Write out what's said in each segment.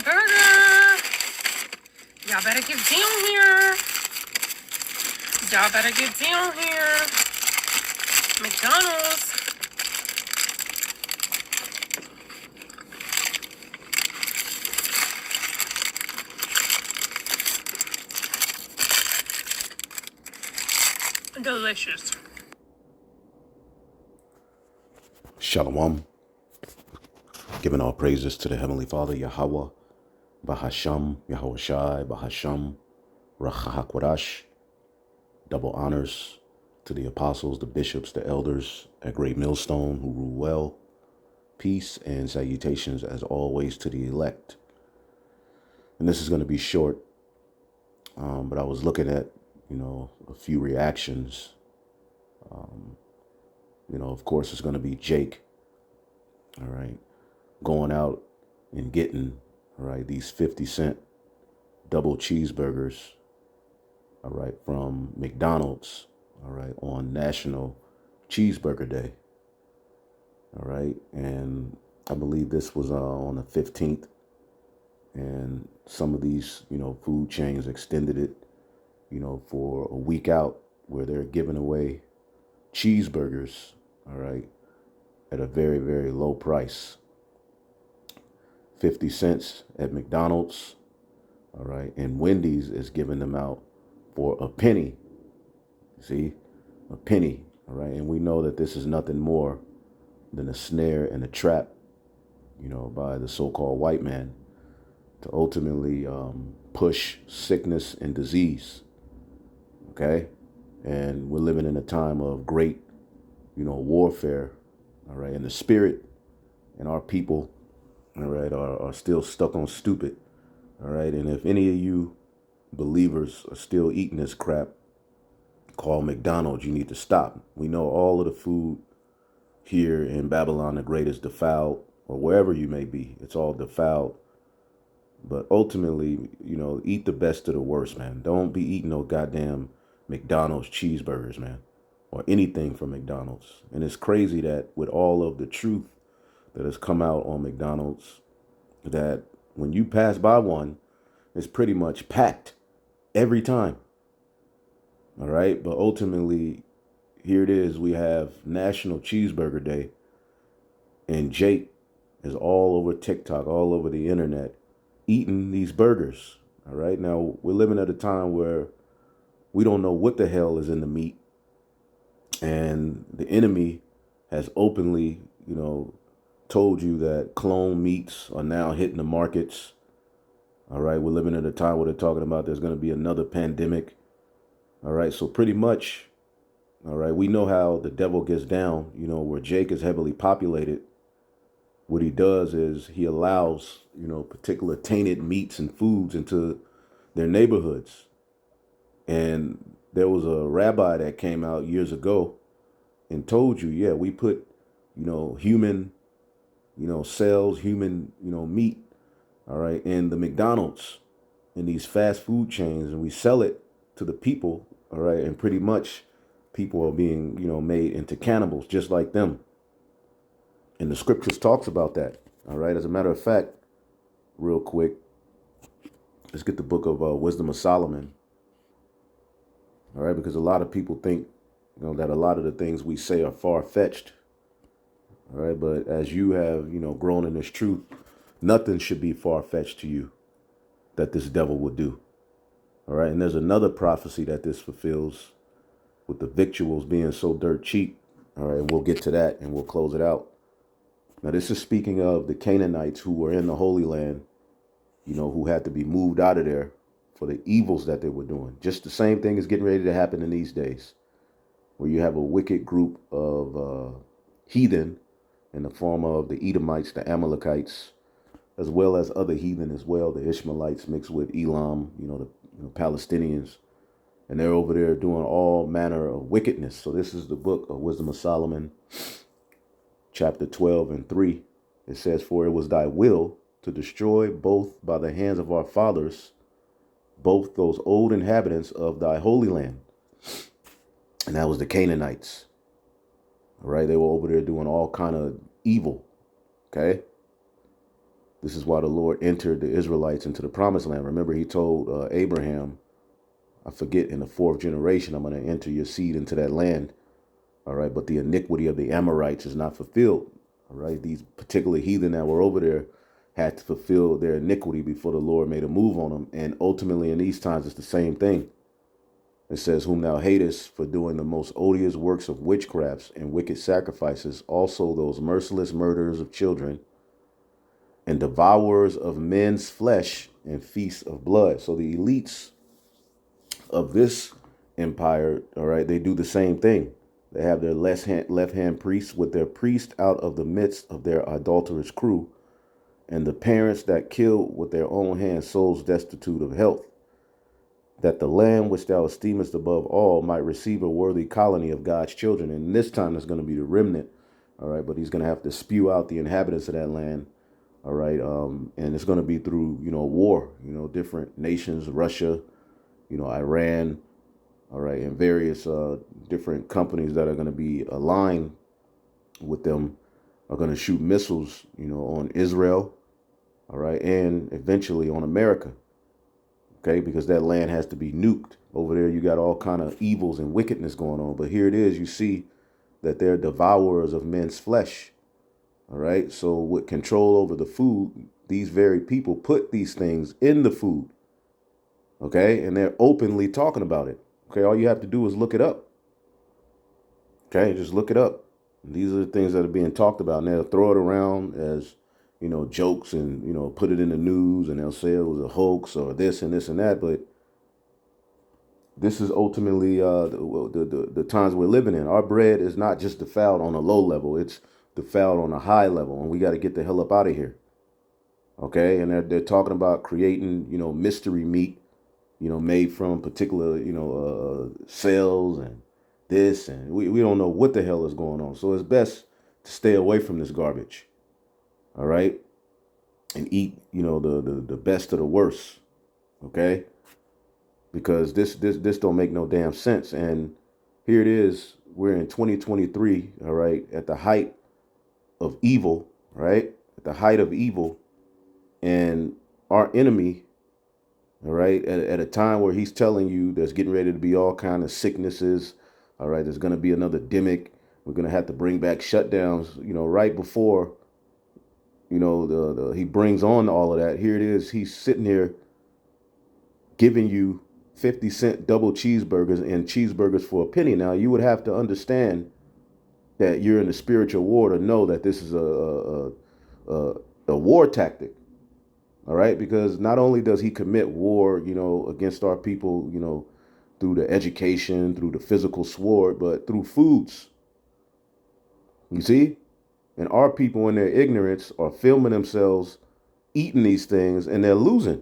burger. Y'all better get down here. Y'all better get down here. McDonald's. Delicious. Shalom. Giving all praises to the Heavenly Father, Yahweh, Bahasham, Yahweh Shai, Bahasham, Rachahakwadash. Double honors to the apostles, the bishops, the elders at Great Millstone who rule well. Peace and salutations as always to the elect. And this is going to be short, but I was looking at, a few reactions. Of course, it's going to be Jake, all right, going out and getting, all right, these 50-cent double cheeseburgers, all right, from McDonald's, all right, on National Cheeseburger Day, all right, and I believe this was on the 15th, and some of these, food chains extended it, for a week out where they're giving away cheeseburgers, all right, at a very, very low price. 50 cents at McDonald's, all right, and Wendy's is giving them out for a penny. See, a penny, all right, and we know that this is nothing more than a snare and a trap, by the so-called white man to ultimately push sickness and disease, okay? And we're living in a time of great, warfare, all right, and the spirit and our people, all right, are still stuck on stupid, all right? And if any of you believers are still eating this crap called McDonald's, you need to stop. We know all of the food here in Babylon the Great is defiled, or wherever you may be, it's all defiled. But ultimately, eat the best of the worst, man. Don't be eating no goddamn McDonald's cheeseburgers, man, or anything from McDonald's. And it's crazy that with all of the truth that has come out on McDonald's, that when you pass by one, it's pretty much packed every time. All right. But ultimately, here it is. We have National Cheeseburger Day, and Jake is all over TikTok, all over the internet, eating these burgers. All right. Now, we're living at a time where we don't know what the hell is in the meat. And the enemy has openly, told you that clone meats are now hitting the markets. All right. We're living at a time where they're talking about there's going to be another pandemic. All right. So pretty much, all right, we know how the devil gets down, where Jake is heavily populated. What he does is he allows, particular tainted meats and foods into their neighborhoods. And there was a rabbi that came out years ago and told you, yeah, we put, human, cells, human, meat, all right, in the McDonald's, in these fast food chains, and we sell it to the people, all right, and pretty much people are being, made into cannibals just like them. And the scriptures talks about that, all right. As a matter of fact, real quick, let's get the book of Wisdom of Solomon. All right, because a lot of people think, that a lot of the things we say are far-fetched. All right, but as you have, grown in this truth, nothing should be far-fetched to you that this devil would do. All right, and there's another prophecy that this fulfills with the victuals being so dirt cheap. All right, and we'll get to that and we'll close it out. Now, this is speaking of the Canaanites who were in the Holy Land, who had to be moved out of there for the evils that they were doing. Just the same thing is getting ready to happen in these days, where you have a wicked group of heathen in the form of the Edomites, the Amalekites, as well as other heathen as well, the Ishmaelites mixed with Elam, the Palestinians. And they're over there doing all manner of wickedness. So this is the book of Wisdom of Solomon, chapter 12 and 3. It says, "For it was thy will to destroy both by the hands of our fathers, both those old inhabitants of thy holy land." And that was the Canaanites. All right. They were over there doing all kind of evil. Okay. This is why the Lord entered the Israelites into the promised land. Remember, he told Abraham, I forget, in the fourth generation, I'm going to enter your seed into that land. All right. But the iniquity of the Amorites is not fulfilled. All right. These particular heathen that were over there had to fulfill their iniquity before the Lord made a move on them. And ultimately, in these times, it's the same thing. It says, whom thou hatest for doing the most odious works of witchcrafts and wicked sacrifices, also those merciless murderers of children and devourers of men's flesh and feasts of blood. So the elites of this empire, all right, they do the same thing. They have their left hand priests with their priest out of the midst of their adulterous crew, and the parents that kill with their own hands souls destitute of health, that the land which thou esteemest above all might receive a worthy colony of God's children. And this time it's going to be the remnant, all right, but he's going to have to spew out the inhabitants of that land, all right, and it's going to be through, war, different nations, Russia, Iran, all right, and various different companies that are going to be aligned with them are going to shoot missiles, on Israel, all right, and eventually on America, okay, because that land has to be nuked. Over there, you got all kind of evils and wickedness going on, but here it is, you see that they're devourers of men's flesh, all right. So with control over the food, these very people put these things in the food, okay, and they're openly talking about it. Okay, all you have to do is look it up. Okay, just look it up. These are the things that are being talked about, and they'll throw it around as, jokes, and put it in the news, and they'll say it was a hoax or this and this and that. But this is ultimately the times we're living in. Our bread is not just defiled on a low level; it's defiled on a high level, and we got to get the hell up out of here. Okay, and they're talking about creating, mystery meat, made from particular, cells and this, and we don't know what the hell is going on. So it's best to stay away from this garbage. All right. And eat, the best of the worst. Okay. Because this don't make no damn sense. And here it is. We're in 2023. All right. At the height of evil, right? At the height of evil. And our enemy, all right, at a time where he's telling you there's getting ready to be all kind of sicknesses, all right, there's going to be another demic. We're going to have to bring back shutdowns, right before, he brings on all of that. Here it is. He's sitting here giving you 50-cent double cheeseburgers and cheeseburgers for a penny. Now, you would have to understand that you're in the spiritual war to know that this is a war tactic. All right, because not only does he commit war, against our people, through the education, through the physical sword, but through foods. You see? And our people in their ignorance are filming themselves eating these things, and they're losing.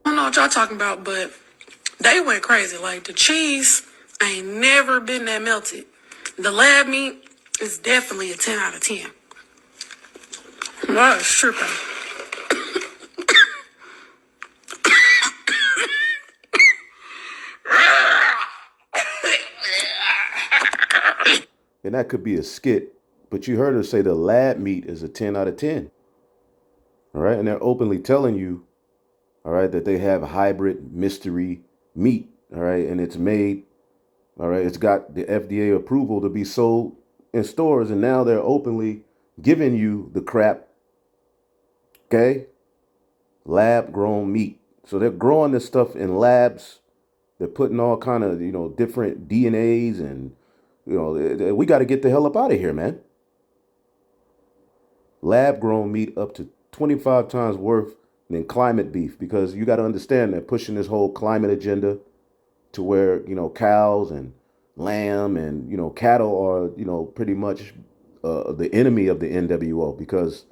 I don't know what y'all talking about, but they went crazy. Like, the cheese ain't never been that melted. The lab meat is definitely a 10 out of 10. That is tripping. And that could be a skit, but you heard her say the lab meat is a 10 out of 10. All right. And they're openly telling you, all right, that they have hybrid mystery meat. All right. And it's made, all right, it's got the FDA approval to be sold in stores. And now they're openly giving you the crap. Okay. Lab grown meat. So they're growing this stuff in labs. They're putting all kind of, different DNAs, and, we got to get the hell up out of here, man. Lab grown meat up to 25 times worth than climate beef, because you got to understand they're pushing this whole climate agenda to where, cows and lamb and, cattle are, pretty much the enemy of the NWO, because,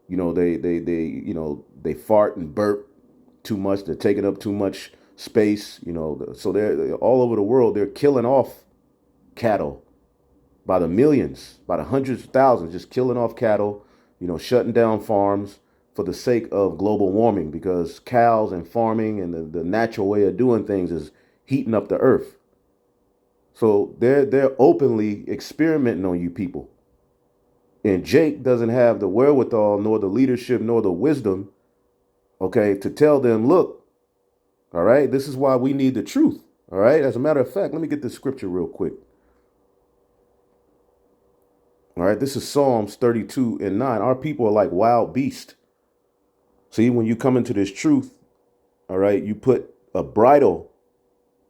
they fart and burp too much. They're taking up too much space, so they're all over the world. They're killing off cattle by the millions, by the hundreds of thousands, just killing off cattle, shutting down farms for the sake of global warming, because cows and farming and the natural way of doing things is heating up the earth. So they're openly experimenting on you people And Jake doesn't have the wherewithal, nor the leadership, nor the wisdom, okay, to tell them, look, all right, this is why we need the truth. All right. As a matter of fact, let me get this scripture real quick. All right. This is Psalms 32 and 9. Our people are like wild beasts. See, when you come into this truth, all right, you put a bridle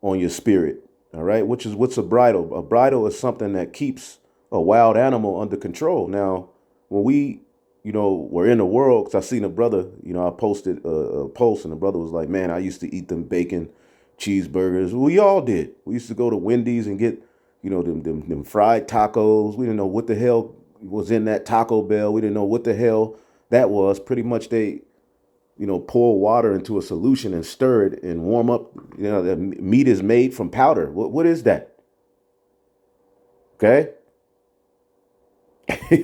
on your spirit. All right. What's a bridle? A bridle is something that keeps a wild animal under control. Now, when we, were in the world, because I seen a brother, I posted a post and the brother was like, man, I used to eat them bacon cheeseburgers. We all did. We used to go to Wendy's and get, them fried tacos. We didn't know what the hell was in that Taco Bell. We didn't know what the hell that was. Pretty much they, pour water into a solution and stir it and warm up. The meat is made from powder. What is that? Okay.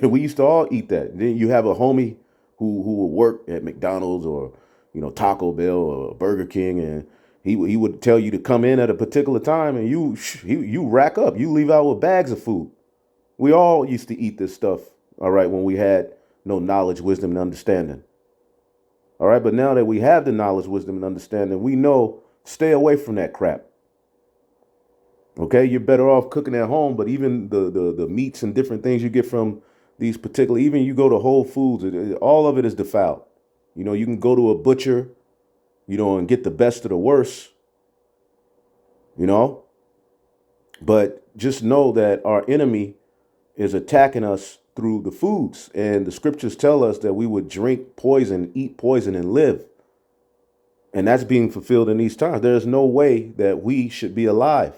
We used to all eat that. Then you have a homie who would work at McDonald's or Taco Bell or Burger King, and he would tell you to come in at a particular time, and you rack up. You leave out with bags of food. We all used to eat this stuff. All right, when we had no knowledge, wisdom, and understanding. All right, but now that we have the knowledge, wisdom, and understanding, we know stay away from that crap. Okay, you're better off cooking at home, but even the meats and different things you get from these particular, even you go to Whole Foods, all of it is defiled. You can go to a butcher, and get the best of the worst, but just know that our enemy is attacking us through the foods. And the scriptures tell us that we would drink poison, eat poison, and live. And that's being fulfilled in these times. There is no way that we should be alive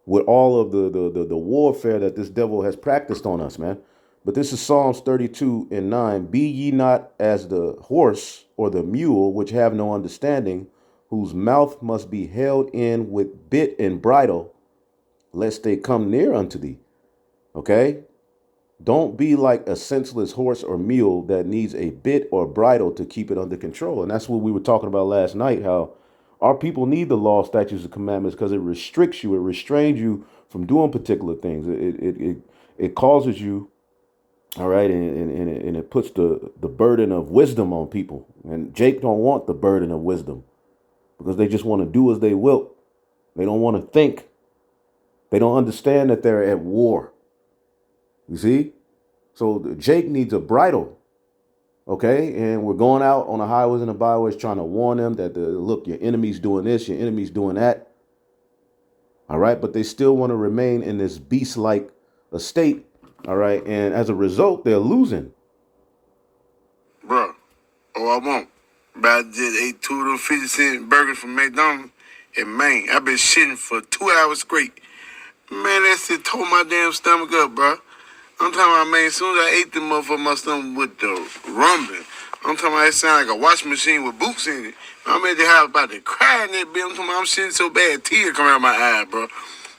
with all of the warfare that this devil has practiced on us, man. But this is Psalms 32 and 9. Be ye not as the horse or the mule, which have no understanding, whose mouth must be held in with bit and bridle, lest they come near unto thee. Okay? Don't be like a senseless horse or mule that needs a bit or bridle to keep it under control. And that's what we were talking about last night, how our people need the law, statutes, and commandments because it restricts you. It restrains you from doing particular things. It causes you, all right, and it puts the burden of wisdom on people. And Jake don't want the burden of wisdom because they just want to do as they will. They don't want to think. They don't understand that they're at war. You see? So Jake needs a bridle. Okay, and we're going out on the highways and the byways trying to warn them that, look, your enemy's doing this, your enemy's doing that. All right, but they still want to remain in this beast-like state. All right, and as a result, they're losing. Bro, I won't. But I just ate 2 of them 50-cent burgers from McDonald's. And man, I've been shitting for 2 hours straight. Man, that shit tore my damn stomach up, bro. I'm talking about, man, as soon as I ate the motherfucker, my stomach with the rumbling. I'm talking about it sound like a washing machine with boots in it. I'm at the house about to cry in that bitch. I'm talking about I'm shitting so bad, tears coming out my eye, bro.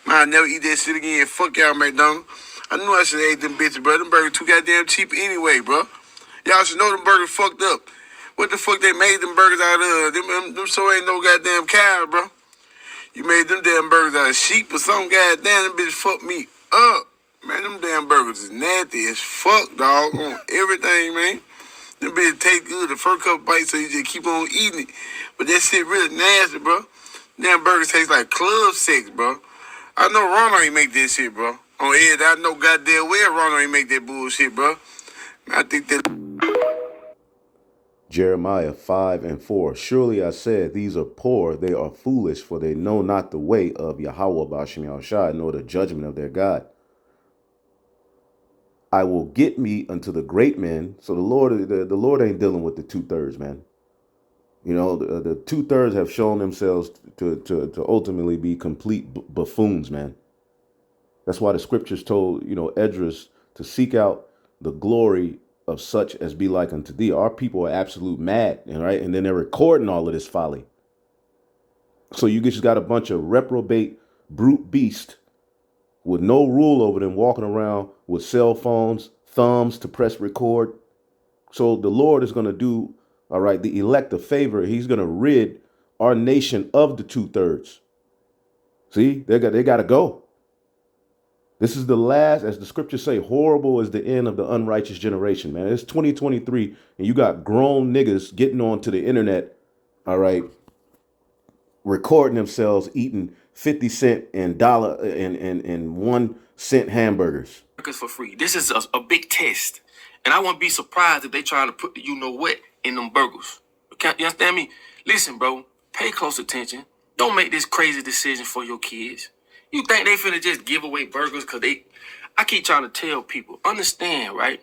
Man, I never eat that shit again. Fuck y'all, McDonald's. I knew I should have ate them bitches, bro. Them burgers too goddamn cheap anyway, bro. Y'all should know them burgers fucked up. What the fuck they made them burgers out of? Them so ain't no goddamn cow, bro. You made them damn burgers out of sheep or something, goddamn. Them bitches fucked me up. Man, them damn burgers is nasty as fuck, dog, on everything, man. Them bitches taste good the first couple bites, so you just keep on eating it. But that shit really nasty, bro. Damn burgers taste like club sex, bro. I know Ronald ain't make that shit, bro. On Ed, I know goddamn well Ronald ain't make that bullshit, bro. Man, I think that... Jeremiah 5 and 4. Surely I said, these are poor, they are foolish, for they know not the way of Yahweh Bashim Yahushua, nor the judgment of their God. I will get me unto the great men. So the Lord ain't dealing with the 2/3, man. The 2/3 have shown themselves to ultimately be complete buffoons, man. That's why the scriptures told, Esdras to seek out the glory of such as be like unto thee. Our people are absolute mad, right? And then they're recording all of this folly. So you just got a bunch of reprobate brute beasts with no rule over them walking around with cell phones, thumbs to press record. So the Lord is going to do, all right, the elect a favor. He's going to rid our nation of the 2/3. See, they got to go. This is the last, as the scriptures say, horrible is the end of the unrighteous generation, man. It's 2023, and you got grown niggas getting onto the internet, all right, recording themselves eating 50 cent and dollar and 1 cent hamburgers. For free. This is a big test. And I wouldn't be surprised if they trying to put the you know what in them burgers. You understand me? Listen, bro, pay close attention. Don't make this crazy decision for your kids. You think they finna just give away burgers because I keep trying to tell people, understand, right?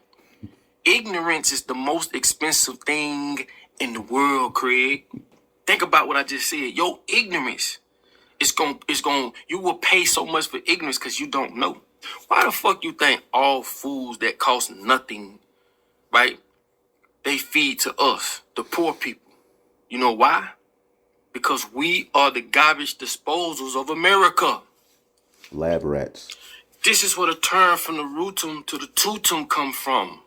Ignorance is the most expensive thing in the world, Craig. Think about what I just said. Your ignorance you will pay so much for ignorance because you don't know. Why the fuck you think all foods that cost nothing, right? They feed to us, the poor people. You know why? Because we are the garbage disposals of America. Lab rats. This is where the term from the rootum to the tutum come from.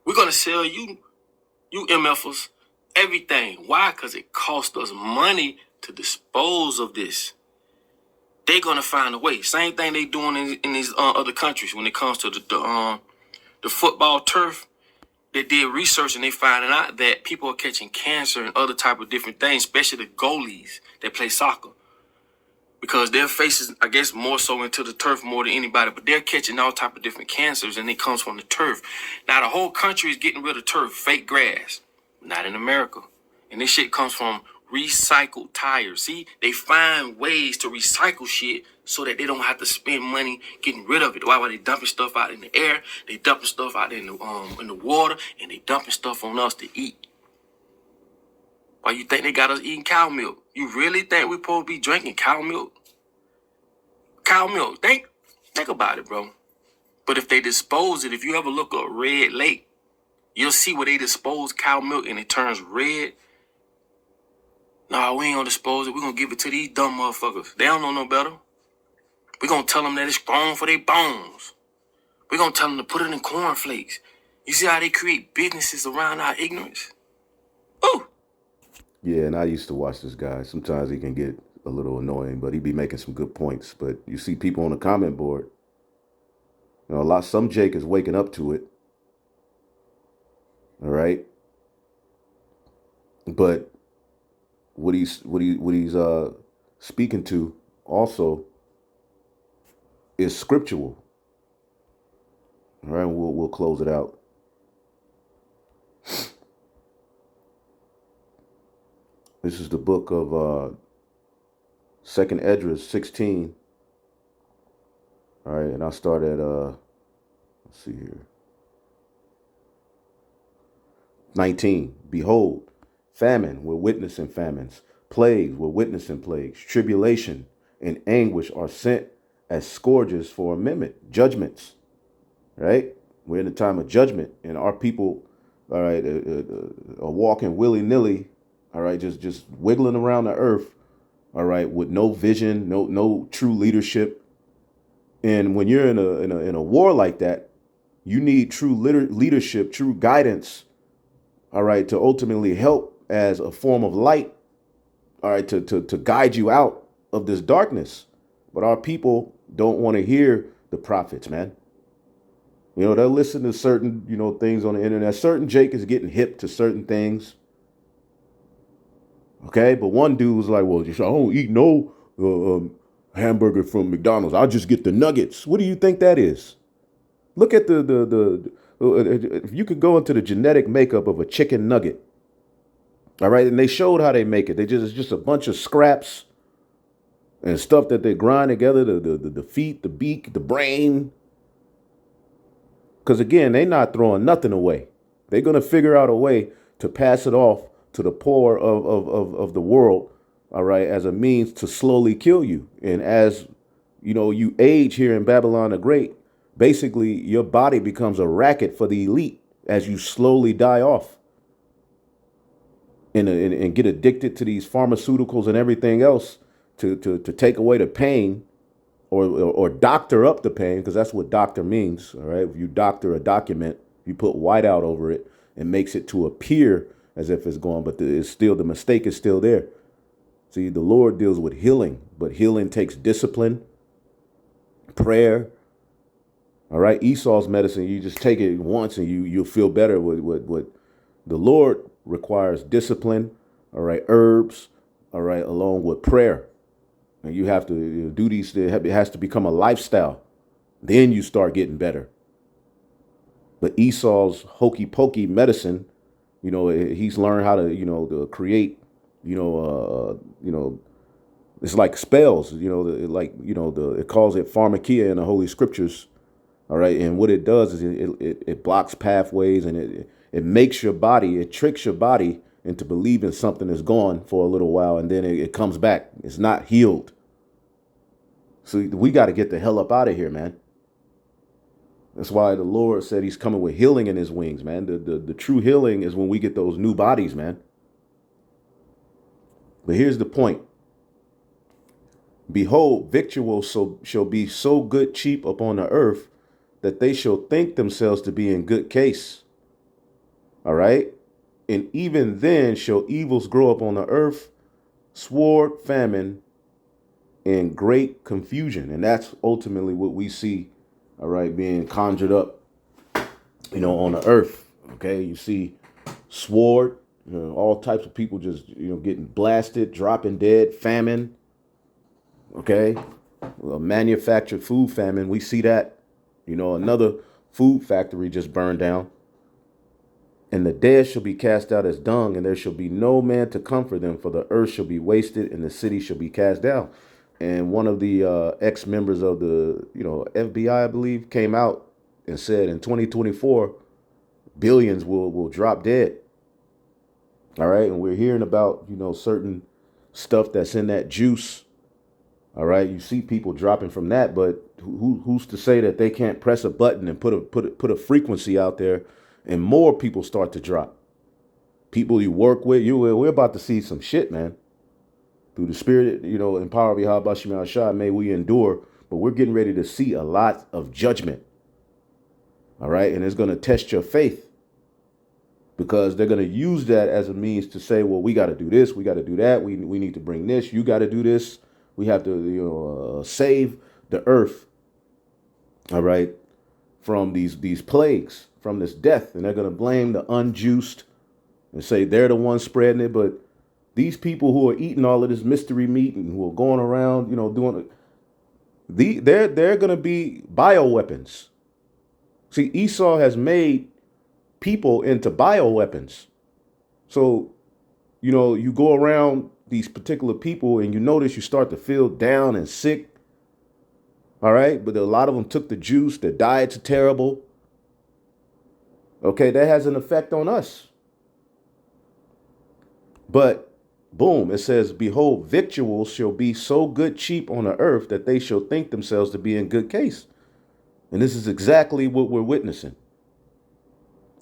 We're gonna sell you MFers, everything. Why? Because it costs us money to dispose of this. They're gonna find a way. Same thing they doing in these other countries when it comes to the football turf. They did research and they finding out that people are catching cancer and other type of different things, especially the goalies that play soccer, because their faces, I guess, more so into the turf more than anybody. But they're catching all type of different cancers, and it comes from the turf. Now the whole country is getting rid of turf, fake grass. Not in America, and this shit comes from recycled tires. See, they find ways to recycle shit so that they don't have to spend money getting rid of it. Why they dumping stuff out in the air? They dumping stuff out in the water, and they dumping stuff on us to eat. Why you think they got us eating cow milk? You really think we supposed to be drinking cow milk? Cow milk. Think about it, bro. But if they dispose it, if you ever look up Red Lake, you'll see where they dispose cow milk and it turns red. Nah, we ain't gonna dispose it. We're gonna give it to these dumb motherfuckers. They don't know no better. We're gonna tell them that it's strong for their bones. We're gonna tell them to put it in cornflakes. You see how they create businesses around our ignorance? Ooh. Yeah, and I used to watch this guy. Sometimes he can get a little annoying, but he be making some good points. But you see people on the comment board, you know, some Jake is waking up to it. All right. But what he's speaking to also is scriptural. All right, we'll close it out. This is the book of 2nd Esdras 16. All right, and I'll start at let's see here. 19. Behold, famine, we're witnessing famines. Plagues, we're witnessing plagues. Tribulation and anguish are sent as scourges for amendment. Judgments, right? We're in the time of judgment, and our people, all right, are walking willy-nilly, all right, just wiggling around the earth, all right, with no vision, no true leadership. And when you're in a war like that, you need true leadership, true guidance, all right, to ultimately help as a form of light, all right, to guide you out of this darkness. But our people don't want to hear the prophets, man. You know, they'll listen to certain, you know, things on the internet. Certain Jake is getting hip to certain things. Okay, but one dude was like, well, I don't eat no hamburger from McDonald's. I'll just get the nuggets. What do you think that is? Look at if you could go into the genetic makeup of a chicken nugget. All right, and they showed how they make it. It's just a bunch of scraps and stuff that they grind together, the feet, the beak, the brain. Because again, they're not throwing nothing away. They're going to figure out a way to pass it off to the poor of the world, all right, as a means to slowly kill you. And as, you know, you age here in Babylon the Great, basically your body becomes a racket for the elite as you slowly die off and get addicted to these pharmaceuticals and everything else to take away the pain or doctor up the pain, because that's what doctor means. All right. If you doctor a document, you put white out over it and makes it to appear as if it's gone, but it's still, the mistake is still there. See, the Lord deals with healing, but healing takes discipline, prayer, All right, Esau's medicine, you just take it once and you'll feel better. With the Lord requires discipline, all right, herbs, all right, along with prayer. And you have to do these. It has to become a lifestyle. Then you start getting better. But Esau's hokey pokey medicine, he's learned how to, to create, it's like spells, it calls it pharmakia in the Holy Scriptures. All right. And what it does is it blocks pathways, and it makes your body, it tricks your body into believing something is gone for a little while, and then it comes back. It's not healed. So we got to get the hell up out of here, man. That's why the Lord said he's coming with healing in his wings, man. The true healing is when we get those new bodies, man. But here's the point. Behold, victuals shall be so good cheap upon the earth that they shall think themselves to be in good case. All right. And even then shall evils grow up on the earth, sword, famine, and great confusion. And that's ultimately what we see, all right, being conjured up, on the earth. Okay. You see sword, all types of people just, getting blasted, dropping dead, famine. Okay. Manufactured food famine. We see that, another food factory just burned down. And the dead shall be cast out as dung, and there shall be no man to comfort them, for the earth shall be wasted, and the city shall be cast down. And one of the ex-members of the, FBI, I believe, came out and said in 2024, billions will drop dead. All right. And we're hearing about, certain stuff that's in that juice. All right. You see people dropping from that, but who's to say that they can't press a button and put a frequency out there and more people start to drop? People you work with, we're about to see some shit, man. Through the spirit, and power of Yahweh Shema Shah, may we endure. But we're getting ready to see a lot of judgment. All right. And it's going to test your faith, because they're going to use that as a means to say, well, we got to do this. We got to do that. We need to bring this. You got to do this. We have to, save the earth. All right. From these plagues, from this death. And they're going to blame the unjust and say they're the ones spreading it. But these people who are eating all of this mystery meat and who are going around, doing it, they're going to be bioweapons. See, Esau has made people into bioweapons. So, you go around these particular people and you notice you start to feel down and sick. All right. But a lot of them took the juice. Their diets are terrible. Okay. That has an effect on us. But boom, it says, behold, victuals shall be so good cheap on the earth that they shall think themselves to be in good case. And this is exactly what we're witnessing.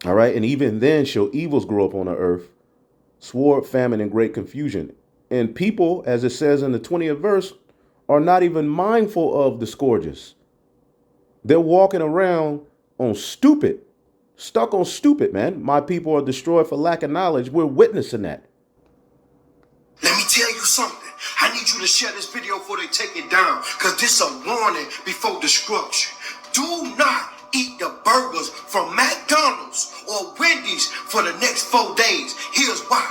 All right. And even then shall evils grow up on the earth, sword, famine, and great confusion. And people, as it says in the 20th verse, are not even mindful of the scourges. They're walking around on stupid, stuck on stupid, man. My people are destroyed for lack of knowledge. We're witnessing that. Let me tell you something. I need you to share this video before they take it down, because this is a warning before destruction. Do not eat the burgers from McDonald's or Wendy's for the next 4 days. Here's why.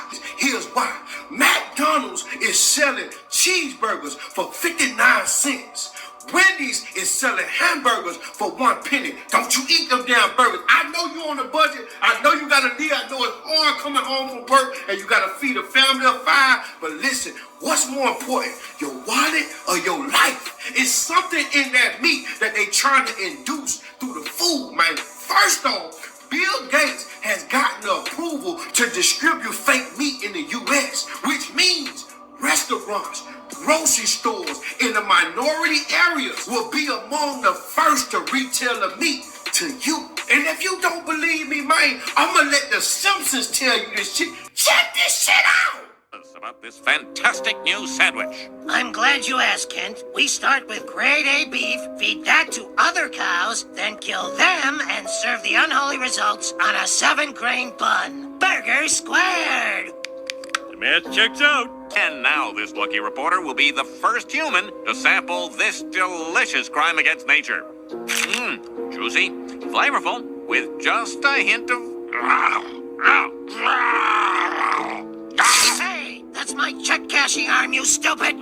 McDonald's is selling cheeseburgers for 59 cents. Wendy's is selling hamburgers for 1 penny. Don't you eat them damn burgers. I know you on a budget. I know you got to live. I know it's hard coming home from work and you got to feed a family of 5. But listen, what's more important, your wallet or your life? It's something in that meat that they trying to induce through the food, man. First off, Bill Gates has gotten the approval to distribute fake meat in the U.S., which means restaurants, grocery stores in the minority areas will be among the first to retail the meat to you. And if you don't believe me, man, I'm going to let the Simpsons tell you this shit. Check this shit out! About this fantastic new sandwich. I'm glad you asked, Kent. We start with grade A beef, feed that to other cows, then kill them and serve the unholy results on a 7-grain bun. Burger squared! The math checks out. And now this lucky reporter will be the first human to sample this delicious crime against nature. Juicy, flavorful, with just a hint of... Hey, that's my check cashing arm, you stupid!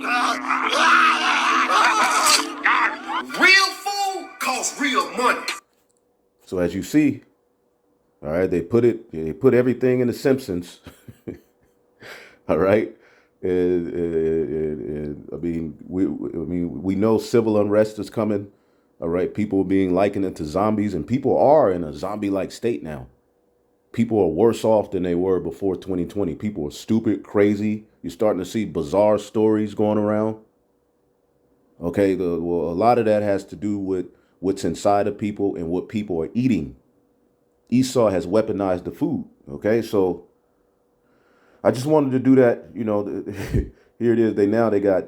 Real food costs real money. So as you see, all right, they put everything in The Simpsons. All right. I mean, we know civil unrest is coming. All right. People being likened into zombies, and people are in a zombie-like state now. People are worse off than they were before 2020. People are stupid, crazy. You're starting to see bizarre stories going around. Okay. Well, a lot of that has to do with what's inside of people and what people are eating. Esau has weaponized the food. Okay. So I just wanted to do that. You know, here it is. They got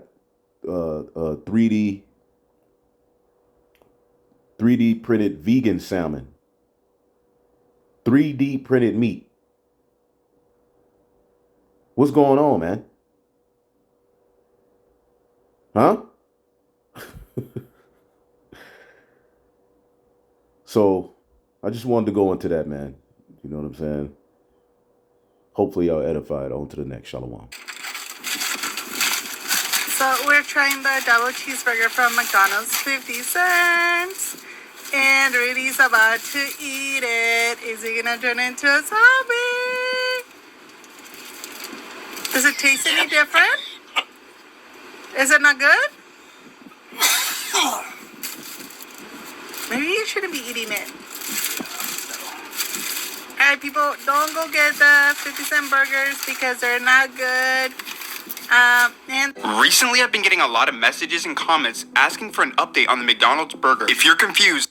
3D printed vegan salmon, 3D printed meat. What's going on, man? Huh? So I just wanted to go into that, man. You know what I'm saying? Hopefully y'all edified. On to the next. Shalom. So we're trying the double cheeseburger from McDonald's, 50 cents. And Rudy's about to eat it. Is he gonna turn into a zombie? Does it taste any different? Is it not good? Maybe you shouldn't be eating it. Alright, people, don't go get the 50-cent burgers because they're not good. And recently, I've been getting a lot of messages and comments asking for an update on the McDonald's burger. If you're confused...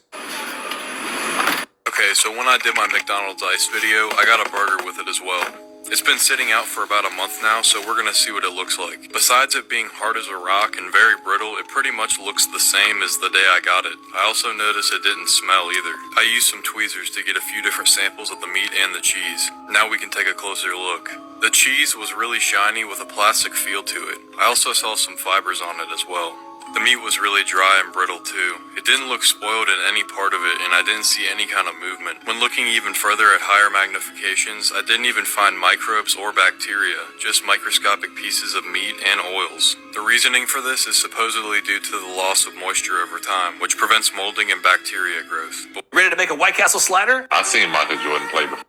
Okay, so when I did my McDonald's Ice video, I got a burger with it as well. It's been sitting out for about a month now, so we're gonna see what it looks like. Besides it being hard as a rock and very brittle, it pretty much looks the same as the day I got it. I also noticed it didn't smell either. I used some tweezers to get a few different samples of the meat and the cheese. Now we can take a closer look. The cheese was really shiny with a plastic feel to it. I also saw some fibers on it as well. The meat was really dry and brittle too. It didn't look spoiled in any part of it, and I didn't see any kind of movement. When looking even further at higher magnifications, I didn't even find microbes or bacteria, just microscopic pieces of meat and oils. The reasoning for this is supposedly due to the loss of moisture over time, which prevents molding and bacteria growth. Ready to make a White Castle slider? I've seen Michael Jordan play before.